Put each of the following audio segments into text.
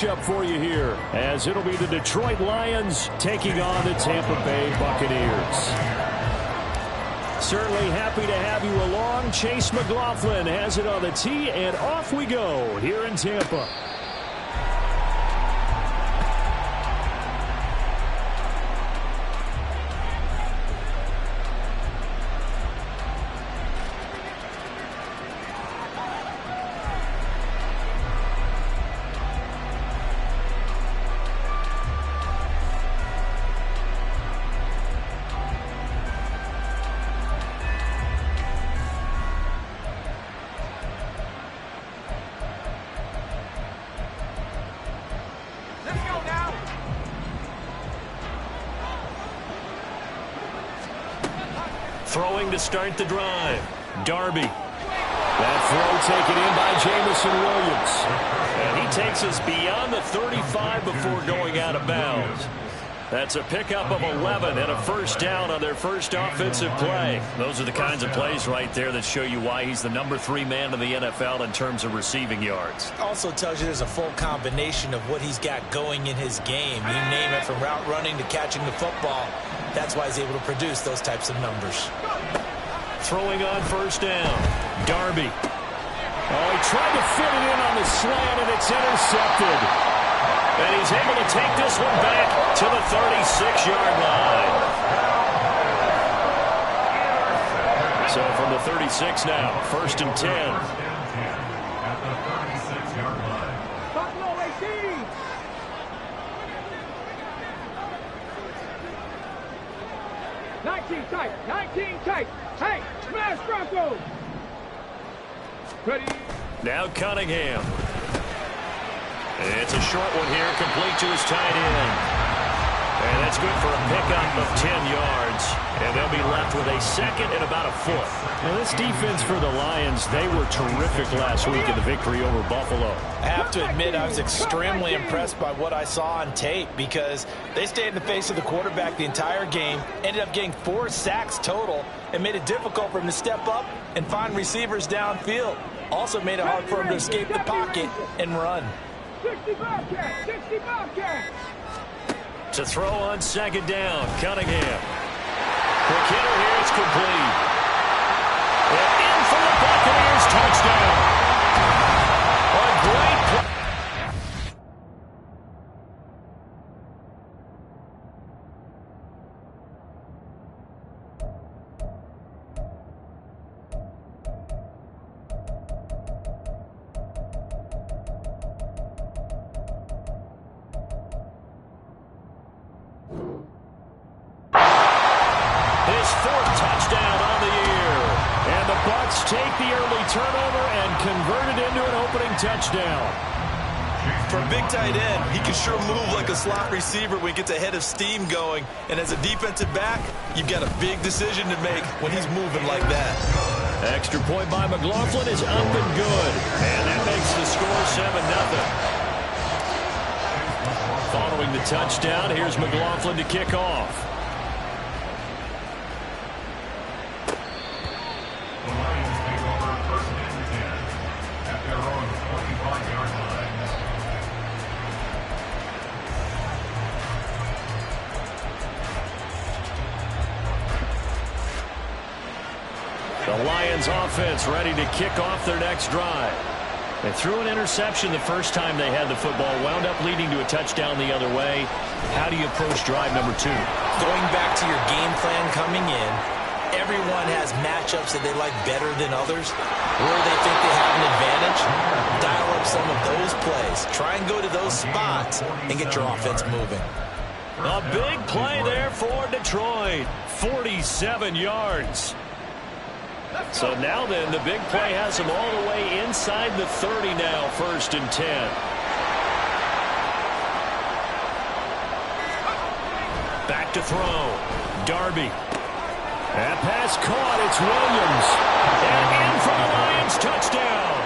Up for you here, as it'll be the Detroit Lions taking on the Tampa Bay Buccaneers. Certainly happy to have you along. Chase McLaughlin has it on the tee, and off we go here in Tampa. Throwing to start the drive. Darby. That throw taken in by Jamison Williams. And he takes us beyond the 35 before going out of bounds. That's a pickup of 11 and a first down on their first offensive play. Those are the kinds of plays right there that show you why he's the #3 man in the NFL in terms of receiving yards. Also tells you there's a full combination of what he's got going in his game. You name it, from route running to catching the football. That's why he's able to produce those types of numbers. Throwing on first down. Darby. Oh, he tried to fit it in on the slant, and it's intercepted. And he's able to take this one back to the 36-yard line. So from the 36 now, 1st and 10. Buffalo 18. Tight, 19 tight. Hey, smash Broncos. Ready. Now Cunningham. It's a short one here, complete to his tight end. And that's good for a pickup of 10 yards. And they'll be left with a second and about a foot. Now this defense for the Lions, they were terrific last week in the victory over Buffalo. I have to admit, I was extremely impressed by what I saw on tape, because they stayed in the face of the quarterback the entire game, ended up getting 4 sacks total, and made it difficult for him to step up and find receivers downfield. Also made it hard for him to escape the pocket and run. 60 Bobcats, 60 Bobcats. To throw on second down, Cunningham. Quick hitter here, it's complete. And in for the Buccaneers, touchdown. A great play. Bucs take the early turnover and convert it into an opening touchdown. For a big tight end, he can sure move like a slot receiver when he gets a head of steam going. And as a defensive back, you've got a big decision to make when he's moving like that. Extra point by McLaughlin is up and good. And that makes the score 7-0. Following the touchdown, here's McLaughlin to kick off. The Lions offense ready to kick off their next drive. They threw an interception the first time they had the football, wound up leading to a touchdown the other way. How do you approach drive number 2? Going back to your game plan coming in, everyone has matchups that they like better than others, where they think they have an advantage. Dial up some of those plays. Try and go to those spots and get your offense moving. A big play there for Detroit. 47 yards. So now then, the big play has him all the way inside the 30 now, 1st and 10. Back to throw. Darby. That pass caught. It's Williams. And in for the Lions, touchdown.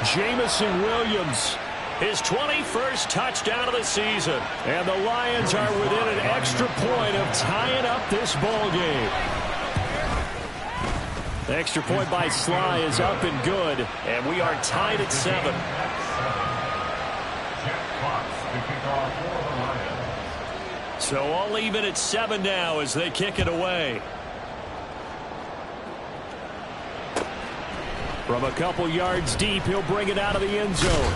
Jamison Williams, his 21st touchdown of the season. And the Lions are within an extra point of tying up this ball game. The extra point by Sly is up and good, and we are tied at 7. So all even at 7 now as they kick it away. From a couple yards deep, he'll bring it out of the end zone.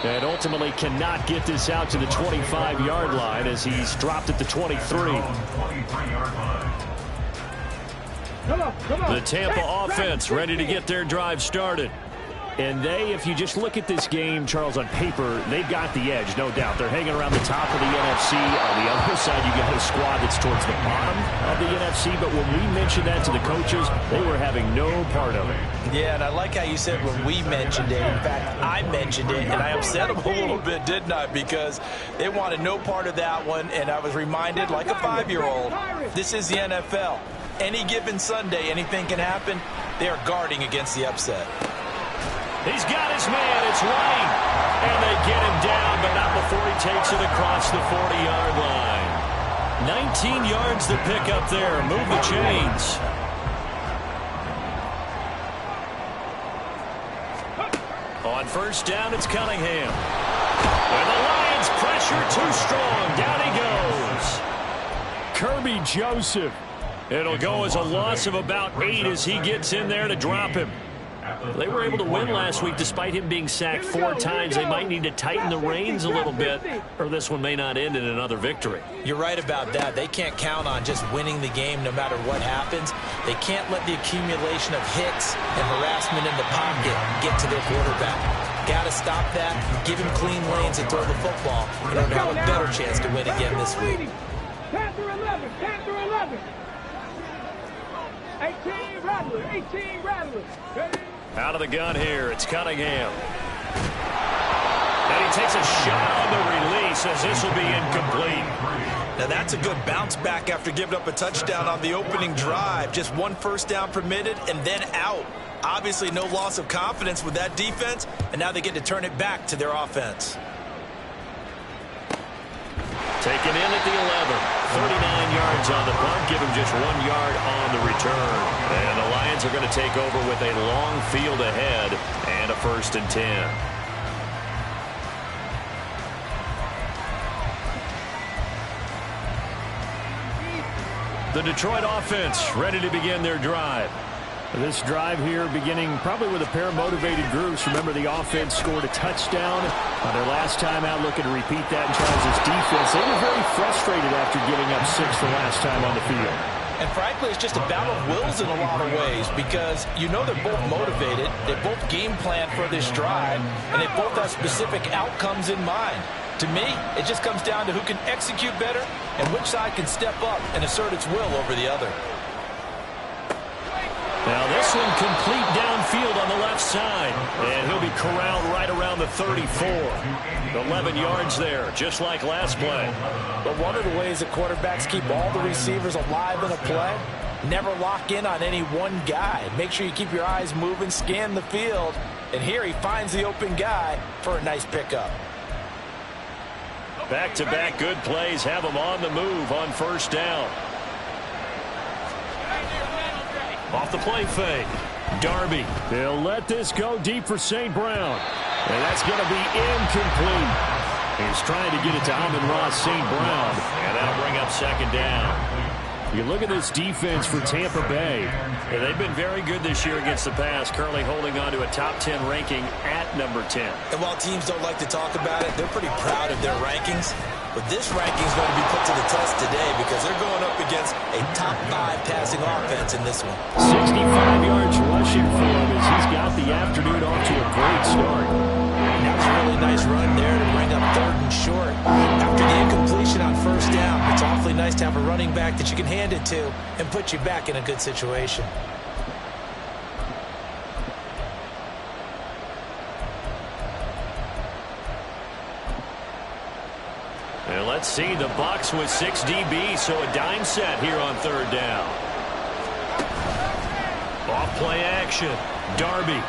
And ultimately cannot get this out to the 25-yard line as he's dropped at the 23. The Tampa offense ready to get their drive started. And if you just look at this game, Charles, on paper, they've got the edge, no doubt. They're hanging around the top of the NFC. On the other side, you got a squad that's towards the bottom of the NFC. But when we mentioned that to the coaches, they were having no part of it. Yeah, and I like how you said when we mentioned it. In fact, I mentioned it, and I upset them a little bit, didn't I? Because they wanted no part of that one, and I was reminded, like a 5-year-old, this is the NFL. Any given Sunday, anything can happen. They are guarding against the upset. He's got his man. It's Lane. And they get him down, but not before he takes it across the 40-yard line. 19 yards to pick up there. Move the chains. On first down, it's Cunningham. And the Lions pressure too strong. Down he goes. Kirby Joseph. It'll go as a loss of about 8 as he gets in there to drop him. They were able to win last week despite him being sacked 4 times. They might need to tighten the reins a little bit, or this one may not end in another victory. You're right about that. They can't count on just winning the game no matter what happens. They can't let the accumulation of hits and harassment in the pocket get to their quarterback. Got to stop that, give him clean lanes and throw the football in order to have a better chance to win again this week. Panther 11, Panther 11. 18 Rattlers, 18 Rattlers. Out of the gun here, it's Cunningham. And he takes a shot on the release as this will be incomplete. Now that's a good bounce back after giving up a touchdown on the opening drive. Just 1 first down permitted and then out. Obviously no loss of confidence with that defense, and now they get to turn it back to their offense. Taken in at the 11. 39 yards on the punt. Give him just 1 yard on the return. And the Lions are going to take over with a long field ahead and a 1st and 10. The Detroit offense ready to begin their drive. This drive here beginning probably with a pair of motivated groups. Remember, the offense scored a touchdown on their last time out, looking to repeat that in Charles' defense. They were very frustrated after giving up 6 the last time on the field. And frankly, it's just a battle of wills in a lot of ways because you know they're both motivated, they both game plan for this drive, and they both have specific outcomes in mind. To me, it just comes down to who can execute better and which side can step up and assert its will over the other. Now this one complete downfield on the left side. And he'll be corralled right around the 34. 11 yards there, just like last play. But one of the ways that quarterbacks keep all the receivers alive in a play, never lock in on any one guy. Make sure you keep your eyes moving, scan the field. And here he finds the open guy for a nice pickup. Back-to-back good plays have him on the move on first down. Off the play fake. Darby. They'll let this go deep for St. Brown. And that's going to be incomplete. He's trying to get it to Amon-Ra St. Brown. And that'll bring up 2nd down. You look at this defense for Tampa Bay. Yeah, they've been very good this year against the pass, currently holding on to a top 10 ranking at number 10. And while teams don't like to talk about it, they're pretty proud of their rankings. But this ranking is going to be put to the test today because they're going up against a top 5 passing offense in this one. 65 yards rushing for him as he's got the afternoon off to a great start. And that was a really nice run there to bring up 3rd and short. After the incompletion on first down, it's awfully nice to have a running back that you can hand it to and put you back in a good situation. And let's see the Bucs with 6 DBs, so a dime set here on 3rd down. Off play action. Darby.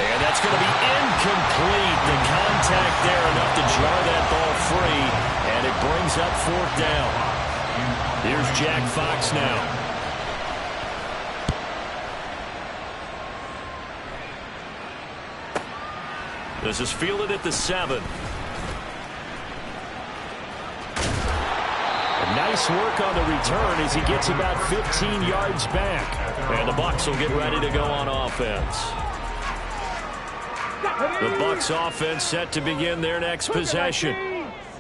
And that's going to be incomplete. The contact there enough to jar that ball free, and it brings up 4th down. Here's Jack Fox now. This is fielded at the 7. Nice work on the return as he gets about 15 yards back. And the Bucs will get ready to go on offense. The Bucs offense set to begin their next possession.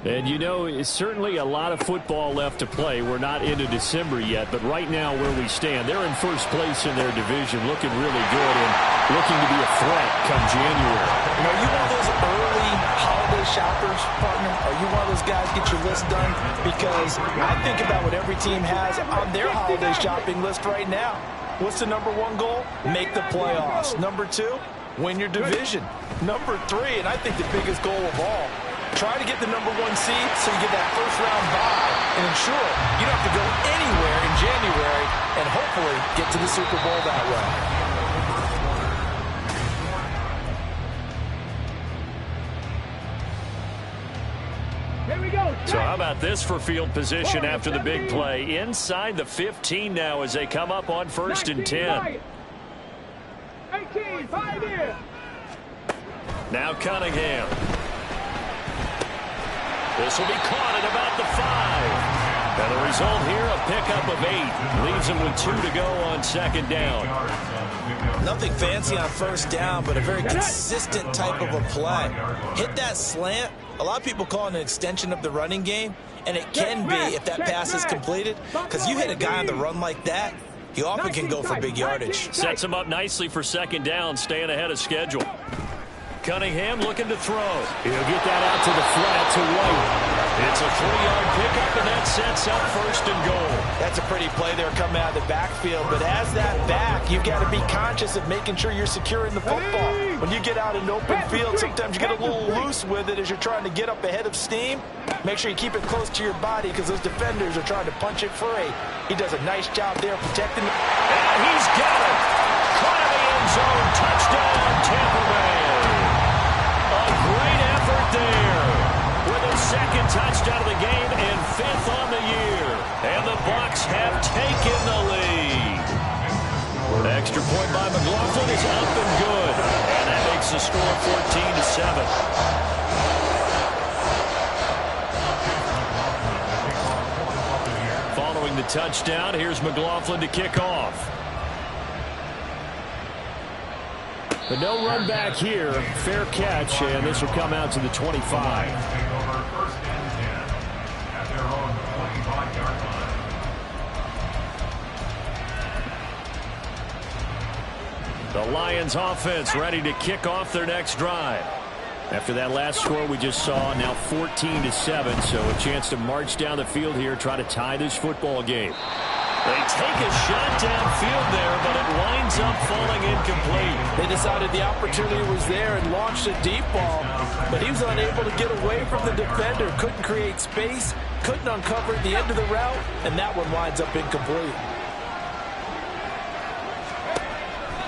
And you know, it's certainly a lot of football left to play. We're not into December yet, but right now where we stand, they're in first place in their division, looking really good and looking to be a threat come January. You know, you one of those early holiday shoppers, partner? Are you one of those guys get your list done? Because I think about what every team has on their holiday shopping list right now. What's the number 1 goal? Make the playoffs. Number 2, win your division. Number 3, and I think the biggest goal of all, try to get the number 1 seed so you get that first-round bye and ensure you don't have to go anywhere in January and hopefully get to the Super Bowl that way. So how about this for field position after the big play? Inside the 15 now as they come up on 1st and 10. 18, 5 here. Now Cunningham. This will be caught at about the 5. And the result here, a pickup of 8. Leaves him with 2 to go on 2nd down. Nothing fancy on 1st down, but a very consistent type of a play. Hit that slant. A lot of people call it an extension of the running game, and it can be if that pass is completed, because you hit a guy on the run like that, he often can go for big yardage. Sets him up nicely for 2nd down, staying ahead of schedule. Cunningham looking to throw. He'll get that out to the flat to White. It's a 3-yard pickup, and that sets up 1st and goal. That's a pretty play there coming out of the backfield, but as that back, you've got to be conscious of making sure you're securing the football. When you get out in open field, sometimes you get a little loose with it as you're trying to get up ahead of steam. Make sure you keep it close to your body because those defenders are trying to punch it free. He does a nice job there protecting it. And he's got it. Caught in the end zone. Touchdown, Tampa Bay. A great effort there. With a 2nd touchdown of the game and 5th on the year. And the Bucs have taken the lead. Extra point by McLaughlin is up and good. And that makes the score 14-7. Following the touchdown, here's McLaughlin to kick off. But no run back here. Fair catch, and this will come out to the 25. The Lions offense ready to kick off their next drive. After that last score we just saw, now 14-7, so a chance to march down the field here, try to tie this football game. They take a shot downfield there, but it winds up falling incomplete. They decided the opportunity was there and launched a deep ball, but he was unable to get away from the defender, couldn't create space, couldn't uncover the end of the route, and that one winds up incomplete.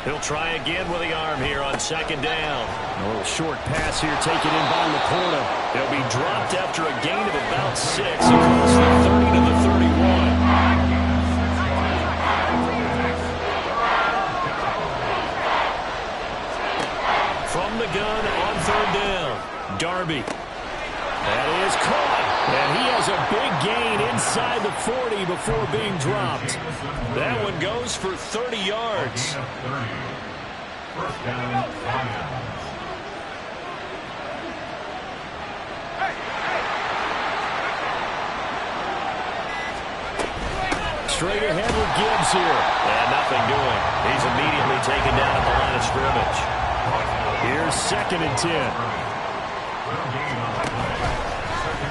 He'll try again with the arm here on 2nd down. A little short pass here taken in by Laporta. He'll be dropped after a gain of about 6 across the 30 to the 31. From the gun on 3rd down. Darby. That is caught. And he has a big gain inside the 40 before being dropped. That one goes for 30 yards. Straight ahead with Gibbs here. And nothing doing. He's immediately taken down at the line of scrimmage. Here's 2nd and 10.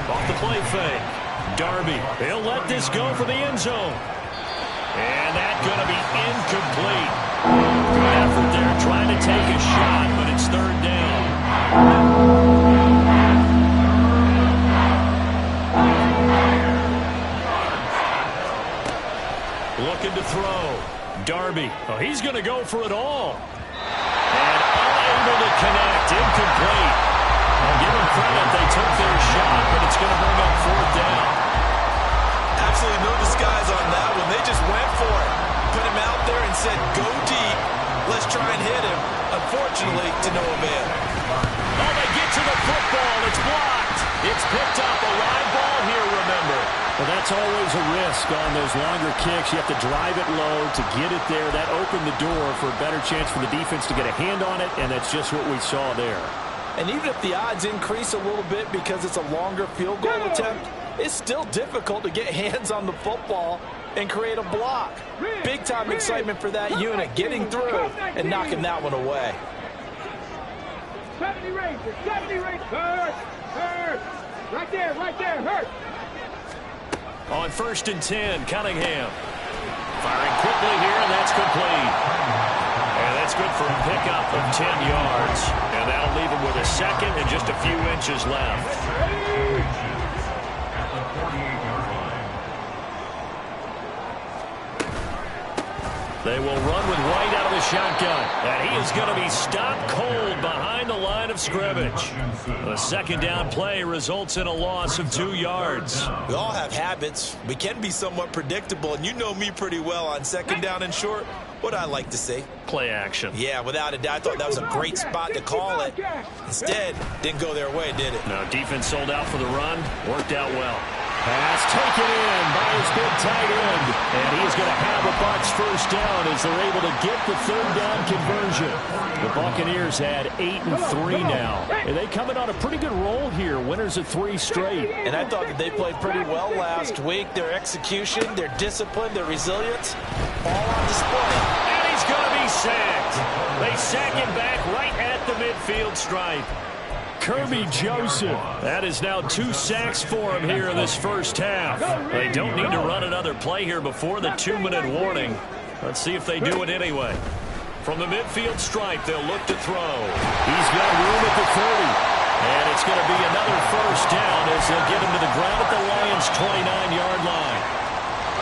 Off the play fake. Darby. He'll let this go for the end zone. And that's going to be incomplete. Good effort there trying to take a shot, but it's 3rd down. Looking to throw. Darby. Oh, he's going to go for it all. And unable to connect. Incomplete. I'll give them credit. They took their shot, but it's going to bring up 4th down. Absolutely no disguise on that one. They just went for it. Put him out there and said, go deep. Let's try and hit him. Unfortunately, to no avail. Oh, ask on those longer kicks. You have to drive it low to get it there. That opened the door for a better chance for the defense to get a hand on it, and that's just what we saw there. And even if the odds increase a little bit because it's a longer field goal attempt, it's still difficult to get hands on the football and create a block. Big-time excitement for that unit, getting through and knocking that one away. 70 Rangers, 70 Rangers. Hurt. Right there, hurt. On 1st and 10, Cunningham. Firing quickly here, and that's complete. And that's good for a pickup of 10 yards. And that'll leave him with a second and just a few inches left. They will run with White out of the shotgun. And he is going to be stopped cold behind the line of scrimmage. The second down play results in a loss of 2 yards. We all have habits. We can be somewhat predictable, and you know me pretty well on second down and short. What I like to say? Play action. Yeah, without a doubt, I thought that was a great spot to call it. Instead, didn't go their way, did it? No, defense sold out for the run. Worked out well. Pass taken in by his big tight end. And he's going to have a Bucs first down as they're able to get the third down conversion. The Buccaneers had 8-3 now. And they come in on a pretty good roll here. Winners of 3 straight. And I thought that they played pretty well last week. Their execution, their discipline, their resilience, all on display. And he's going to be sacked. They sack him back right at the midfield stripe. Kirby Joseph. That is now 2 sacks for him here in this first half. They don't need to run another play here before the 2-minute warning. Let's see if they do it anyway. From the midfield stripe, they'll look to throw. He's got room at the 30. And it's going to be another first down as they'll get him to the ground at the Lions' 29-yard line.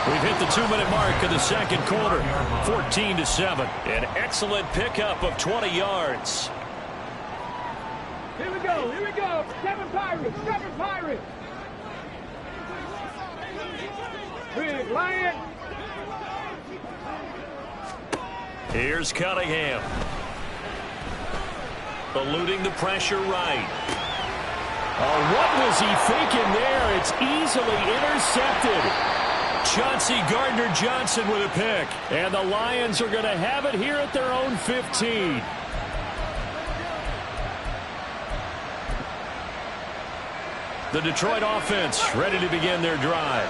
We've hit the 2-minute mark of the second quarter. 14-7. An excellent pickup of 20 yards. Here we go. 7 Pirates. Big Lion. Here's Cunningham. Eluding the pressure right. Oh, what was he thinking there? It's easily intercepted. Chauncey Gardner-Johnson with a pick. And the Lions are going to have it here at their own 15. The Detroit offense ready to begin their drive.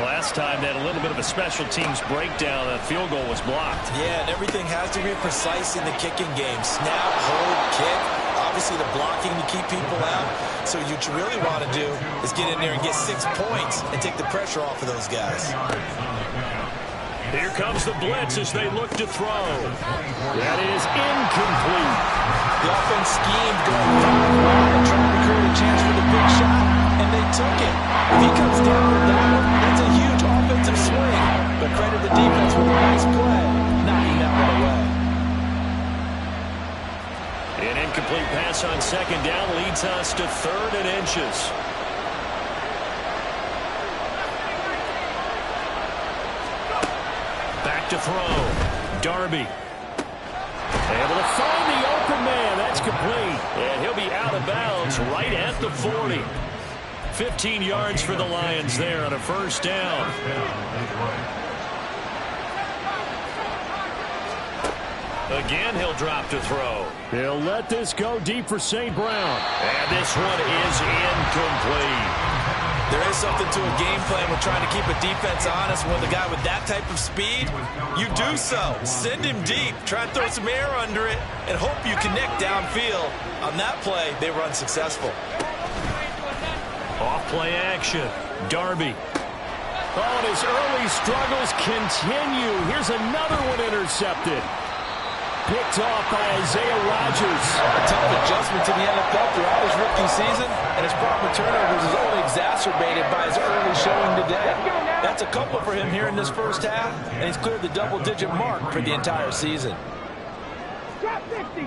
Last time they had a little bit of a special teams breakdown. That field goal was blocked. Yeah, and everything has to be precise in the kicking game. Snap, hold, kick. Obviously the blocking to keep people out. So what you really want to do is get in there and get 6 points and take the pressure off of those guys. Here comes the blitz as they look to throw. That is incomplete. The offense schemed going down, trying to create a chance for the big shot, and they took it. If he comes down with that one, that's a huge offensive swing. But credit the defense with a nice play, knocking that one away. An incomplete pass on second down leads us to 3rd and inches. Back to throw. Darby. Able to find the open man. That's complete. And he'll be out of bounds right at the 40. 15 yards for the Lions there on a first down. Again, he'll drop to throw. He'll let this go deep for St. Brown. And this one is incomplete. There is something to a game plan with trying to keep a defense honest. With a guy with that type of speed, you do so. Send him deep. Try and throw some air under it and hope you connect downfield. On that play, they were unsuccessful. Off play action. Darby. Oh, and his early struggles continue. Here's another one intercepted. Picked off by Isaiah Rodgers. A tough adjustment to the NFL throughout his rookie season, and his problem turnovers is only exacerbated by his early showing today. That's a couple for him here in this first half, and he's cleared the double-digit mark for the entire season. Drop 60.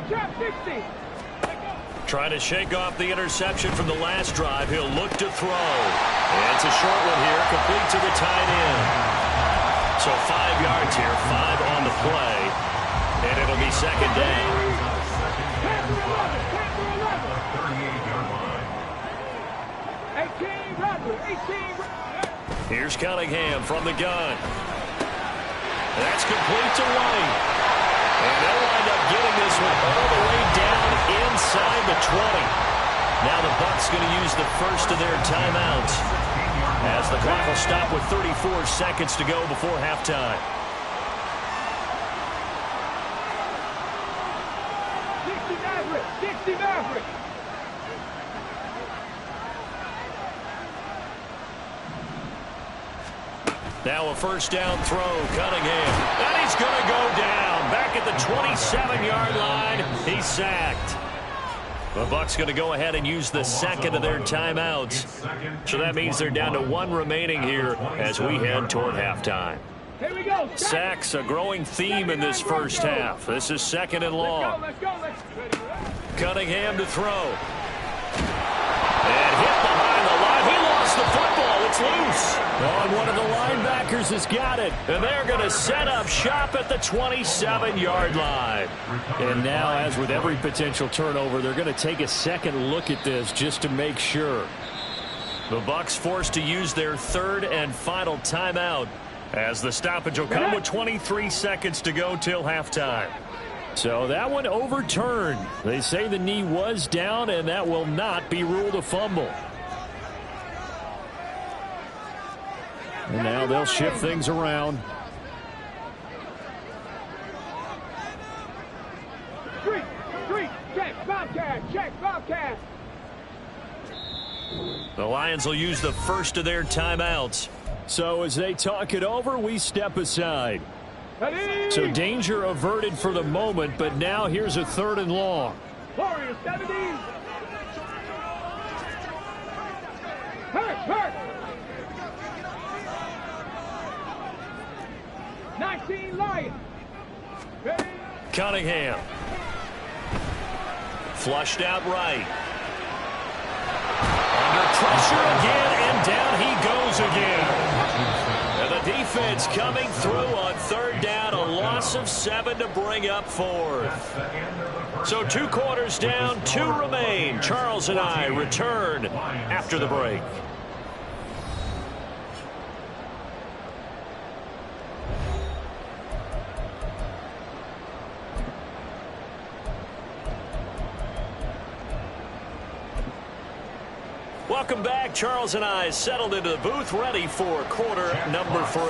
Trying to shake off the interception from the last drive. He'll look to throw. And it's a short one here, complete to the tight end. So 5 yards here, 5 on the play. And it'll be second down. Here's Cunningham from the gun. That's complete to White. And they'll wind up getting this one all the way down inside the 20. Now the Bucs going to use the first of their timeouts as the clock will stop with 34 seconds to go before halftime. 60 Maverick. Now a first down throw, Cunningham. And he's going to go down. Back at the 27-yard line, he's sacked. The Bucs going to go ahead and use the second of their timeouts. So that means they're down to one remaining here as we head toward halftime. Here we go. Sacks, a growing theme in this first half. This is second and long. Let's go. Cunningham to throw. And hit behind the line. He lost the football. It's loose. Oh, and one of the linebackers has got it. And they're going to set up shop at the 27-yard line. And now, as with every potential turnover, they're going to take a second look at this just to make sure. The Bucs forced to use their third and final timeout as the stoppage will come with 23 seconds to go till halftime. So that one overturned. They say the knee was down, and that will not be ruled a fumble. And now they'll shift things around. Street, check, Bobcat. The Lions will use the first of their timeouts. So as they talk it over, we step aside. So danger averted for the moment, but now here's a third and long. Warriors 70. Hurt. 19 Lions. Cunningham. Flushed out right. Under pressure again, and down he goes again. And the defense coming through on third down, a loss of 7 to bring up fourth. So 2 quarters down, 2 remain. Charles and I return after the break. Welcome back. Charles and I settled into the booth, ready for quarter number 3.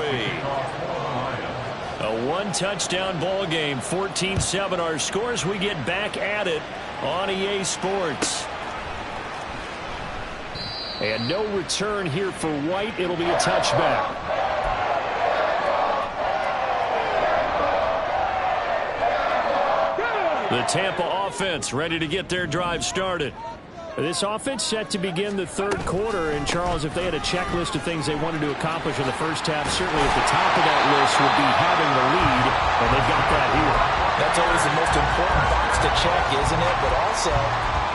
A one-touchdown ball game, 14-7 our scores. We get back at it on EA Sports. And no return here for White. It'll be a touchback. The Tampa offense ready to get their drive started. This offense set to begin the third quarter. And, Charles, if they had a checklist of things they wanted to accomplish in the first half, certainly at the top of that list would be having the lead, and they've got that here. That's always the most important box to check, isn't it? But also,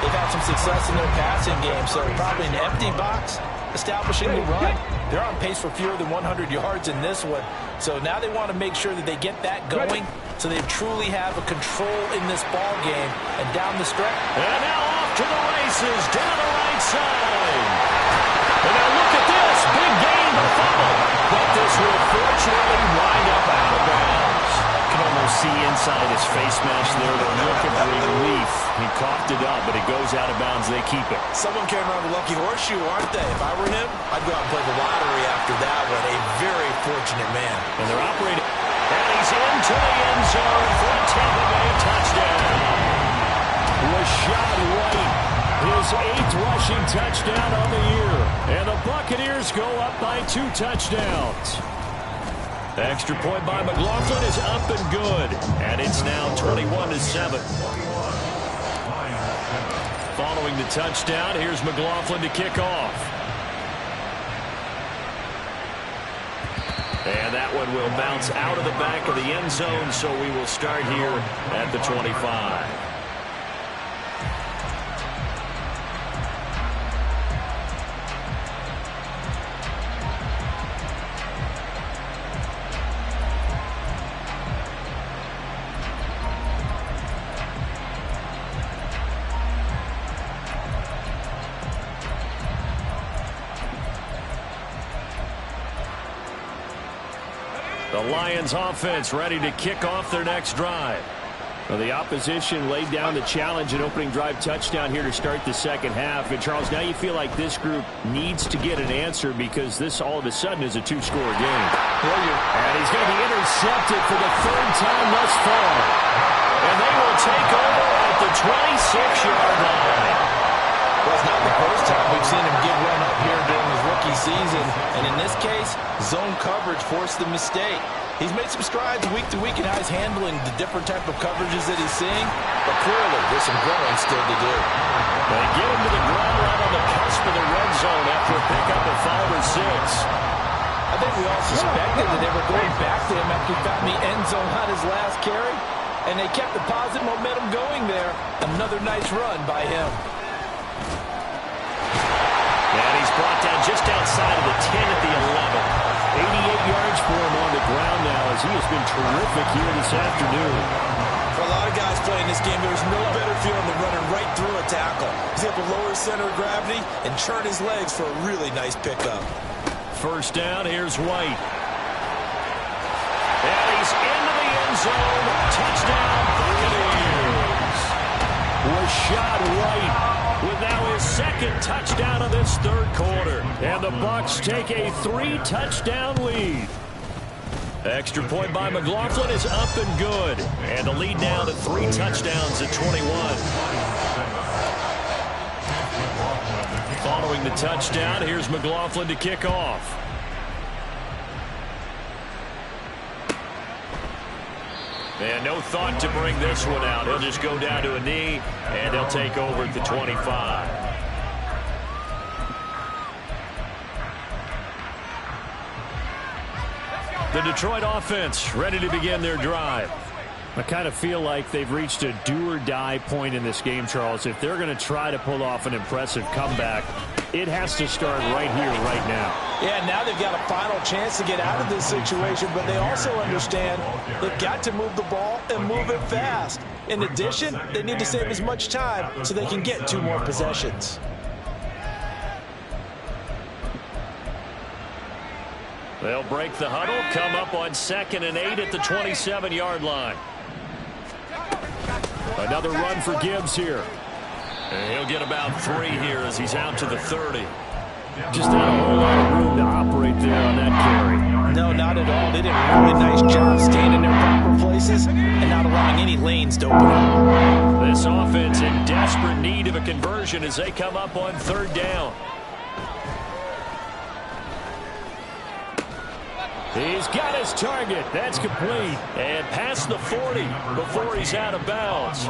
they've had some success in their passing game, so probably an empty box establishing the run. They're on pace for fewer than 100 yards in this one. So now they want to make sure that they get that going so they truly have a control in this ball game. And down the stretch. And now off to the races, down the right side. And now look at this. Big gain, the fumble. But this will fortunately wind up out of bounds. You can almost see inside his face mask there the look of relief. He coughed it up, but it goes out of bounds. They keep it. Someone carrying around the lucky horseshoe, aren't they? If I were him, I'd go out and play the lottery after that one. A very fortunate man. And they're operating. And he's into the end zone for a Tampa Bay touchdown. Rashad White, his 8th rushing touchdown on the year. And the Buccaneers go up by 2 touchdowns. The extra point by McLaughlin is up and good. And it's now 21-7. Following the touchdown, here's McLaughlin to kick off. And that one will bounce out of the back of the end zone, so we will start here at the 25. The Lions offense ready to kick off their next drive. Well, the opposition laid down the challenge and opening drive touchdown here to start the second half. And, Charles, now you feel like this group needs to get an answer because this all of a sudden is a two-score game. And he's going to be intercepted for the third time thus far. And they will take over at the 26-yard line. Well, it's not the first time we've seen him give run up here during his rookie season. And in this case, zone coverage forced the mistake. He's made some strides week to week in how he's handling the different type of coverages that he's seeing. But clearly, there's some growing still to do. They get him to the ground right on the cusp of the red zone after a pickup of 5 or 6. I think we all suspected that they were going back to him after he found the end zone on his last carry. And they kept the positive momentum going there. Another nice run by him. And he's brought down just outside of the 10 at the 11. 88 yards for him on the ground now as he has been terrific here this afternoon. For a lot of guys playing this game, there's no better feeling than running right through a tackle. He's able to lower his center of gravity and churn his legs for a really nice pickup. First down, here's White. And he's into the end zone. Touchdown, Buccaneers. Rashad White with now his second touchdown of this third quarter. And the Bucs take a 3-touchdown lead. Extra point by McLaughlin is up and good. And the lead now to 3 touchdowns at 21. Following the touchdown, here's McLaughlin to kick off. And no thought to bring this one out. He'll just go down to a knee, and they'll take over at the 25. The Detroit offense ready to begin their drive. I kind of feel like they've reached a do-or-die point in this game, Charles. If they're going to try to pull off an impressive comeback, it has to start right here, right now. Yeah, now they've got a final chance to get out of this situation, but they also understand they've got to move the ball and move it fast. In addition, they need to save as much time so they can get 2 more possessions. They'll break the huddle, come up on 2nd and 8 at the 27-yard line. Another run for Gibbs here. And he'll get about 3 here as he's out to the 30. Just not a whole lot of room to operate there on that carry. No, not at all. They did a really nice job staying in their proper places and not allowing any lanes to open up. This offense in desperate need of a conversion as they come up on 3rd down. He's got his target. That's complete. And past the 40 before he's out of bounds.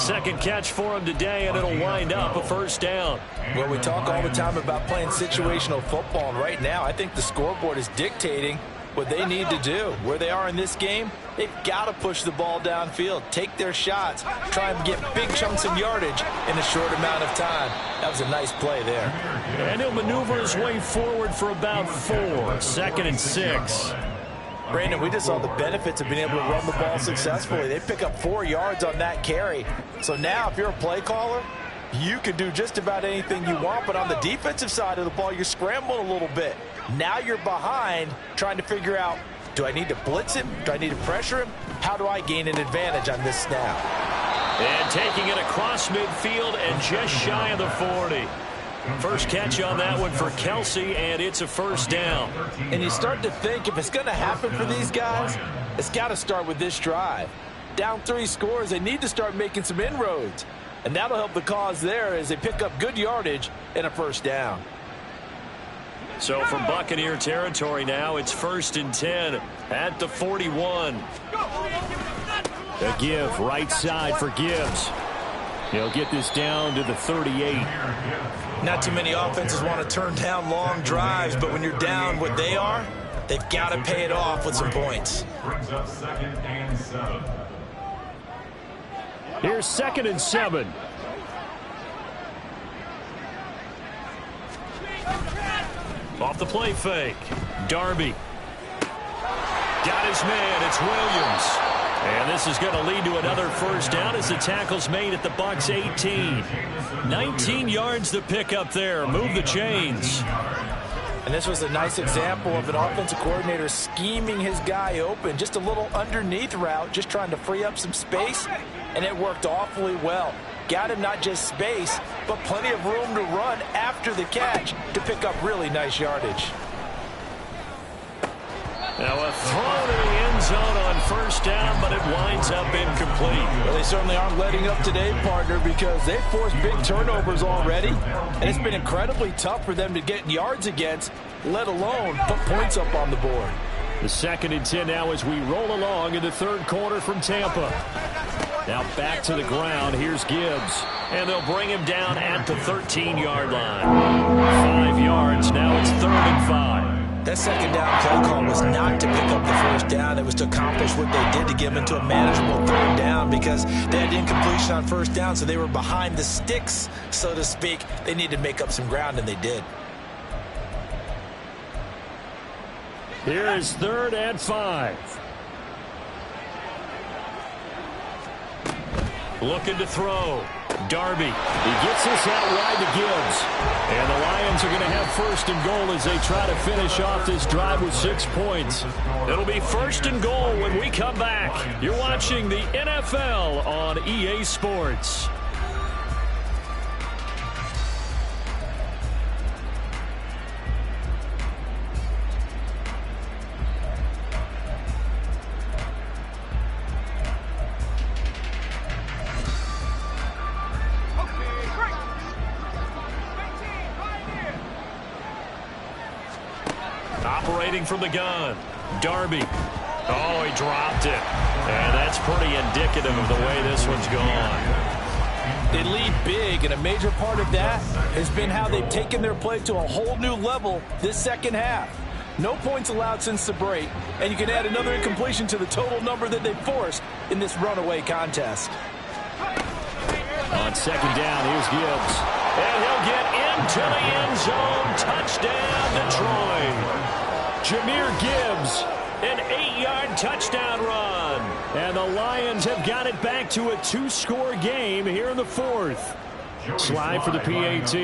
Second catch for him today, and it'll wind up a 1st down. Well, we talk all the time about playing situational football, and right now I think the scoreboard is dictating what they need to do. Where they are in this game, they've got to push the ball downfield, take their shots, try and get big chunks of yardage in a short amount of time. That was a nice play there. And he'll maneuver his way forward for about 4. 2nd and 6. Brandon, we just saw the benefits of being able to run the ball successfully. They pick up 4 yards on that carry. So now if you're a play caller, you can do just about anything you want, but on the defensive side of the ball, you're scrambling a little bit. Now you're behind trying to figure out, do I need to blitz him? Do I need to pressure him? How do I gain an advantage on this snap? And taking it across midfield and just shy of the 40. First catch on that one for Kelsey, and it's a 1st down. And you start to think if it's going to happen for these guys, it's got to start with this drive. Down 3 scores, they need to start making some inroads. And that'll help the cause there as they pick up good yardage and a 1st down. So from Buccaneer territory now, it's 1st and 10 at the 41. The give right side for Gibbs. He'll get this down to the 38. Not too many offenses want to turn down long drives, but when you're down what they are, they've got to pay it off with some points. Here's 2nd and 7. Off the play fake. Darby. Got his man. It's Williams. And this is going to lead to another 1st down as the tackle's made at the Bucs 18. 19 yards to pick up there. Move the chains. And this was a nice example of an offensive coordinator scheming his guy open. Just a little underneath route, just trying to free up some space, and it worked awfully well. Got him not just space, but plenty of room to run after the catch to pick up really nice yardage. Now a throw to the end zone on first down, but it winds up incomplete. Well, they certainly aren't letting up today, partner, because they've forced big turnovers already, and it's been incredibly tough for them to get yards against, let alone put points up on the board. The 2nd and 10 now as we roll along in the third quarter from Tampa. Now back to the ground. Here's Gibbs. And they'll bring him down at the 13-yard line. 5 yards. Now it's 3rd and 5. That second down play call was not to pick up the first down. It was to accomplish what they did to get them into a manageable 3rd down because they had incompletion on first down, so they were behind the sticks, so to speak. They needed to make up some ground, and they did. Here is 3rd and 5. Looking to throw. Darby. He gets this out wide to Gibbs. And the Lions are going to have 1st and goal as they try to finish off this drive with 6 points. It'll be 1st and goal when we come back. You're watching the NFL on EA Sports. Operating from the gun, Darby. Oh, he dropped it. And that's pretty indicative of the way this one's gone. They lead big, and a major part of that has been how they've taken their play to a whole new level this second half. No points allowed since the break, and you can add another incompletion to the total number that they forced in this runaway contest. On 2nd down, here's Gibbs. And he'll get into the end zone. Touchdown, Detroit. Jahmyr Gibbs, an 8-yard touchdown run. And the Lions have got it back to a 2-score game here in the 4th. Slide for the PAT.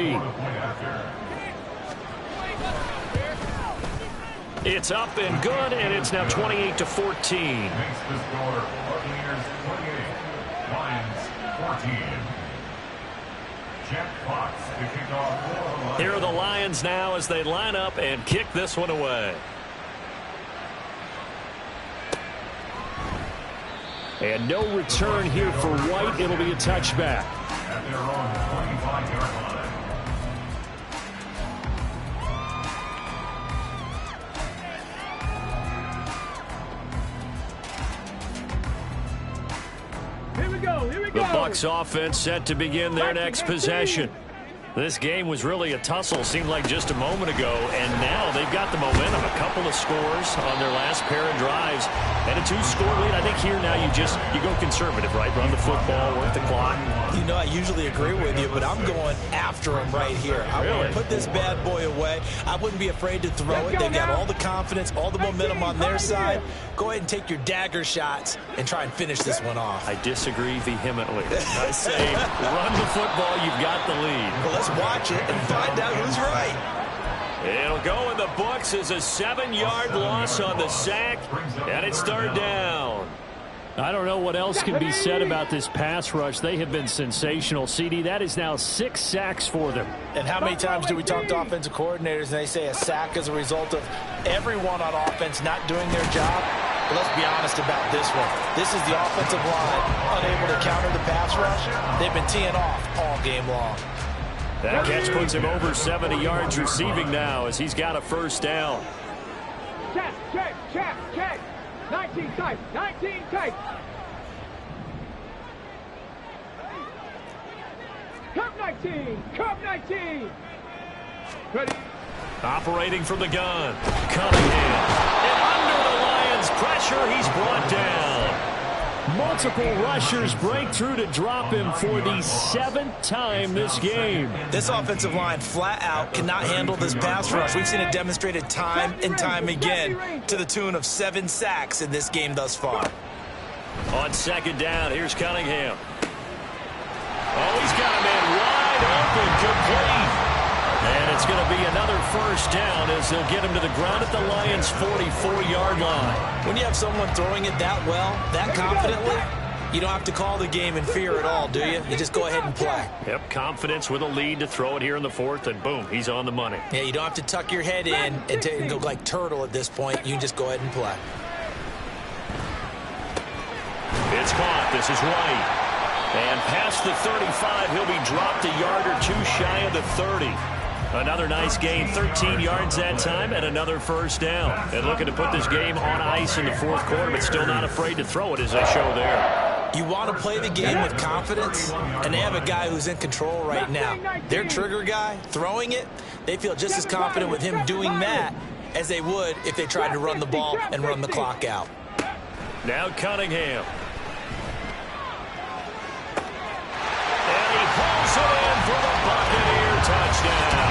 It's up and good, and it's now 28-14. Here are the Lions now as they line up and kick this one away. And no return here for White. It'll be a touchback. At their own 25-yard line. Here we go. The Bucs offense set to begin their next possession. This game was really a tussle, seemed like just a moment ago, and now they've got the momentum. A couple of scores on their last pair of drives, and a 2-score lead. I think here now you go conservative, right? Run the football, work the clock. You know, I usually agree with you, but I'm going after him right here. I want to put this bad boy away. I wouldn't be afraid to throw it. They've got all the confidence, all the momentum on their side. Go ahead and take your dagger shots and try and finish this one off. I disagree vehemently. I say run the football. You've got the lead. Well, let's watch it and find out who's right. It'll go in the books as a 7-yard loss on the sack, and it's 3rd down. I don't know what else can be said about this pass rush. They have been sensational, CD. That is now 6 sacks for them. And how many times do we talk to offensive coordinators and they say a sack is a result of everyone on offense not doing their job? But let's be honest about this one. This is the offensive line unable to counter the pass rush. They've been teeing off all game long. That catch puts him over 70 yards receiving now as he's got a 1st down. Check. 19 tight. 19 tight. Come 19. Ready. Operating from the gun. Cunningham. And under the Lions' pressure, he's brought down. Multiple rushers break through to drop him for the 7th time this game. This offensive line flat out cannot handle this pass rush. We've seen it demonstrated time and time again to the tune of 7 sacks in this game thus far. On 2nd down, here's Cunningham. Oh, he's got a man wide open, complete. And it's going to be another first down as they'll get him to the ground at the Lions' 44-yard line. When you have someone throwing it that well, that confidently, you don't have to call the game in fear at all, do you? You just go ahead and play. Yep, confidence with a lead to throw it here in the fourth, and boom, he's on the money. Yeah, you don't have to tuck your head in and go like turtle at this point. You can just go ahead and play. It's caught. This is White. And past the 35, he'll be dropped a yard or two shy of the 30. Another nice gain, 13 yards that time, and another first down. And looking to put this game on ice in the fourth quarter, but still not afraid to throw it, as they show there. You want to play the game with confidence, and they have a guy who's in control right now. Their trigger guy, throwing it, they feel just as confident with him doing that as they would if they tried to run the ball and run the clock out. Now Cunningham. And he pulls it in for the Buccaneer touchdown.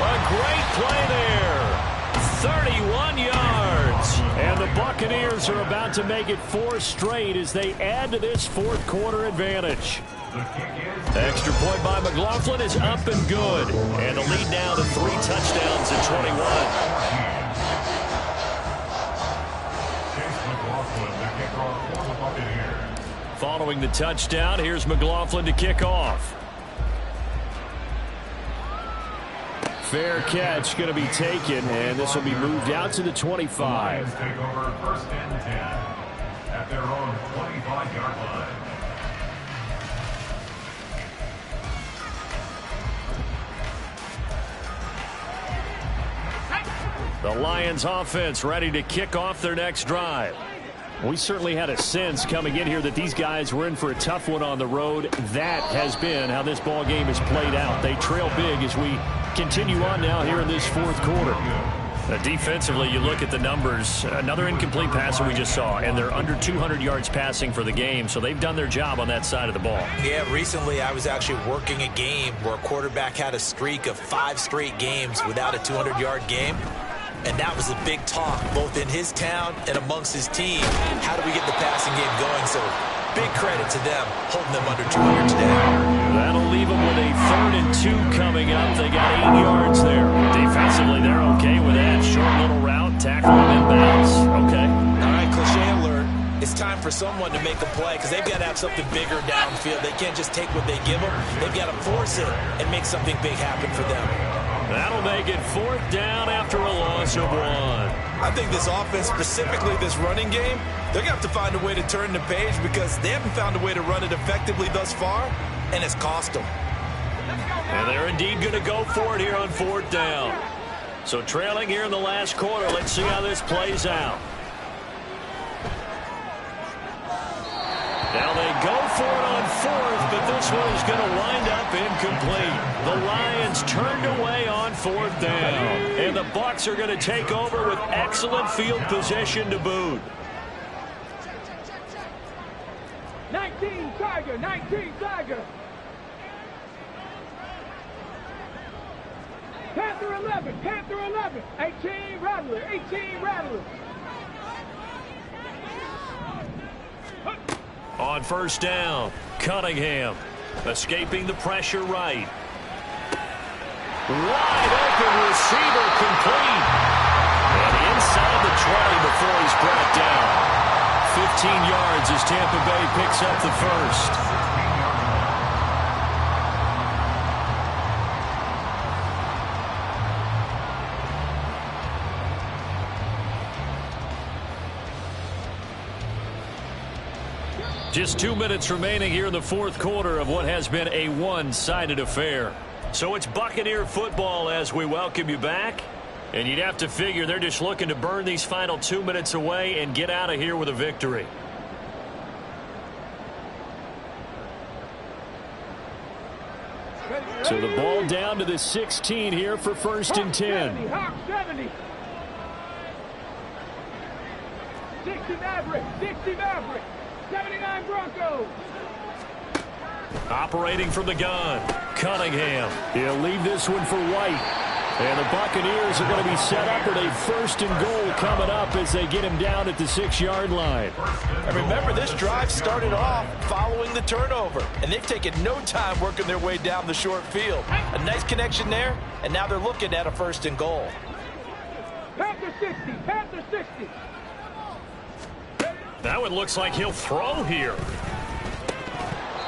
A great play there. 31 yards. And the Buccaneers are about to make it 4 straight as they add to this fourth quarter advantage. Extra point by McLaughlin is up and good. And the lead now to 3 touchdowns at 21. Following the touchdown, here's McLaughlin to kick off. Fair catch going to be taken, and this will be moved out to the 25. Take over 1st and 10 at their own 25-yard line. The Lions offense ready to kick off their next drive. We certainly had a sense coming in here that these guys were in for a tough one on the road. That has been how this ball game has played out. They trail big as we continue on now here in this fourth quarter. Defensively, you look at the numbers. Another incomplete pass that we just saw, and they're under 200 yards passing for the game, so they've done their job on that side of the ball. Yeah, recently I was actually working a game where a quarterback had a streak of 5 straight games without a 200-yard game. And that was a big talk, both in his town and amongst his team. How do we get the passing game going? So big credit to them, holding them under 200 today. That'll leave them with a 3rd and 2 coming up. They got 8 yards there. Defensively, they're okay with that. Short little route, tackle and inbounds. Okay. All right, cliche alert. It's time for someone to make a play because they've got to have something bigger downfield. They can't just take what they give them. They've got to force it and make something big happen for them. That'll make it 4th down after a loss of 1. I think this offense, specifically this running game, they're going to have to find a way to turn the page because they haven't found a way to run it effectively thus far, and it's cost them. And they're indeed going to go for it here on 4th down. So trailing here in the last quarter, let's see how this plays out. Now they go for it on 4th, but this one is going to wind up incomplete. The Lions turned away on 4th down. And the Bucs are going to take over with excellent field position to boot. 19 Tiger, 19 Tiger. Panther 11, Panther 11. 18 Rattler, 18 Rattler. On 1st down, Cunningham escaping the pressure right. Wide open receiver complete. And inside the 20 before he's brought down. 15 yards as Tampa Bay picks up the first. Just 2 minutes remaining here in the fourth quarter of what has been a one-sided affair. So it's Buccaneer football as we welcome you back. And you'd have to figure they're just looking to burn these final 2 minutes away and get out of here with a victory. So the ball down to the 16 here for 1st and 10. Hawk 70. 60 Maverick, 60 Maverick. 79 Broncos. Operating from the gun, Cunningham. He'll leave this one for White. And the Buccaneers are going to be set up with a 1st and goal coming up as they get him down at the 6-yard line. And remember, this drive started off following the turnover, and they've taken no time working their way down the short field. A nice connection there, and now they're looking at a 1st and goal. Panther 60, Panther 60. That one looks like he'll throw here.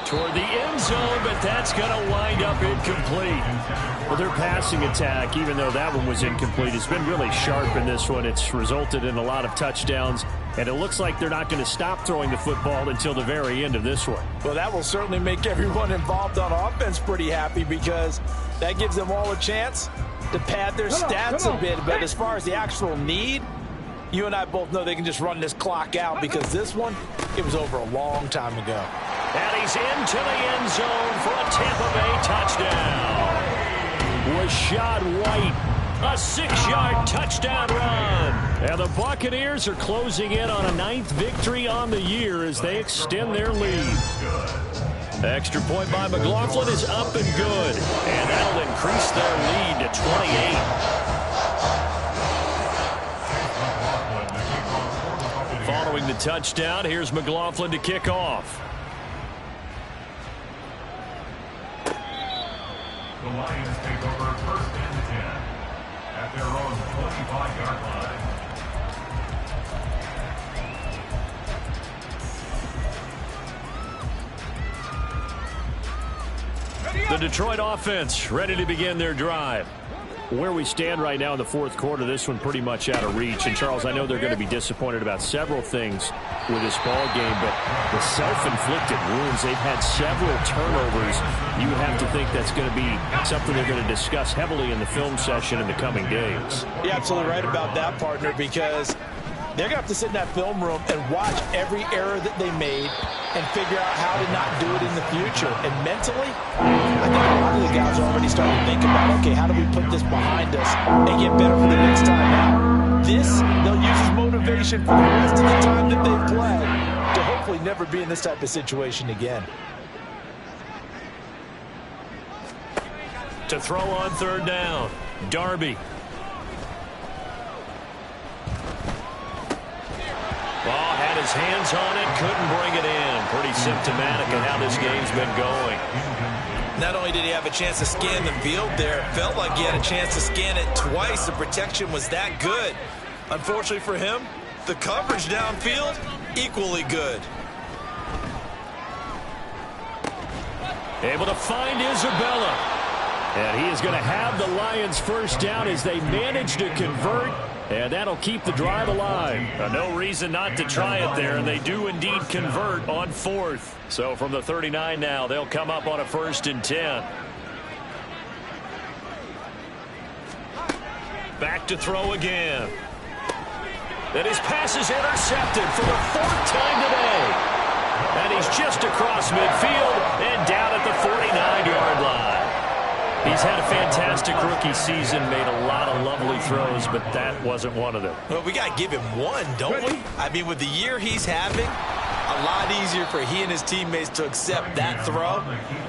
Toward the end zone, but that's going to wind up incomplete. Well, their passing attack, even though that one was incomplete, has been really sharp in this one. It's resulted in a lot of touchdowns, and it looks like they're not going to stop throwing the football until the very end of this one. Well, that will certainly make everyone involved on offense pretty happy because that gives them all a chance to pad their stats a bit. But as far as the actual need, you and I both know they can just run this clock out because this one, it was over a long time ago. And he's into the end zone for a Tampa Bay touchdown. Rashad White, a 6-yard touchdown run. And the Buccaneers are closing in on a 9th victory on the year as they extend their lead. Extra point by McLaughlin is up and good. And that'll increase their lead to 28. Following the touchdown, here's McLaughlin to kick off. The Lions take over 1st and 10 at their own 25-yard line. The Detroit offense ready to begin their drive. Where we stand right now in the 4th quarter, this one pretty much out of reach. And, Charles, I know they're going to be disappointed about several things with this ball game, but the self-inflicted wounds, they've had several turnovers. You would have to think that's going to be something they're going to discuss heavily in the film session in the coming days. You're absolutely right about that, partner, because they're going to have to sit in that film room and watch every error that they made and figure out how to not do it in the future. And mentally, I think a lot of the guys are already starting to think about, okay, how do we put this behind us and get better for the next time out? This, they'll use as motivation for the rest of the time that they play to hopefully never be in this type of situation again. To throw on 3rd down, Darby. Ball had his hands on it, couldn't bring it in. Pretty symptomatic of how this game's been going. Not only did he have a chance to scan the field there, it felt like he had a chance to scan it twice. The protection was that good. Unfortunately for him, the coverage downfield, equally good. Able to find Isabella. And he is going to have the Lions 1st down as they manage to convert. And that'll keep the drive alive. No reason not to try it there, and they do indeed convert on 4th. So from the 39 now, they'll come up on a 1st and 10. Back to throw again. And his pass is intercepted for the 4th time today. And he's just across midfield and down at the 49-yard line. He's had a fantastic rookie season, made a lot of lovely throws, but that wasn't one of them. Well, we got to give him one, don't we? I mean, with the year he's having, a lot easier for he and his teammates to accept that throw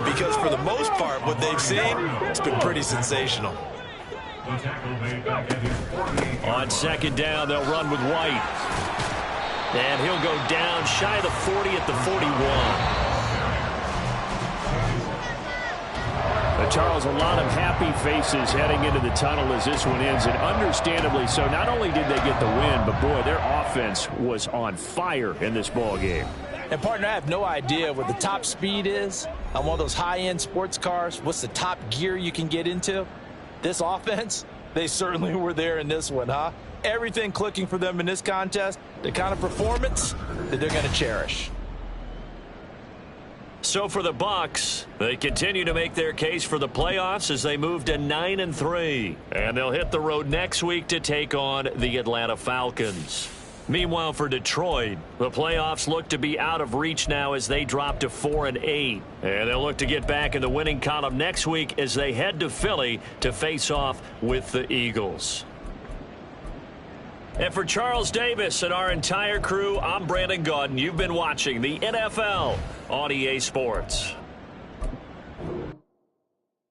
because for the most part, what they've seen, it's been pretty sensational. On 2nd down, they'll run with White. And he'll go down shy of the 40 at the 41. Charles, a lot of happy faces heading into the tunnel as this one ends, and understandably so. Not only did they get the win, but, boy, their offense was on fire in this ball game. And, partner, I have no idea what the top speed is on one of those high-end sports cars. What's the top gear you can get into? This offense, they certainly were there in this one, huh? Everything clicking for them in this contest, the kind of performance that they're going to cherish. So for the Bucs, they continue to make their case for the playoffs as they move to 9-3. And they'll hit the road next week to take on the Atlanta Falcons. Meanwhile, for Detroit, the playoffs look to be out of reach now as they drop to 4-8. And they'll look to get back in the winning column next week as they head to Philly to face off with the Eagles. And for Charles Davis and our entire crew, I'm Brandon Gaudin. You've been watching the NFL on EA Sports.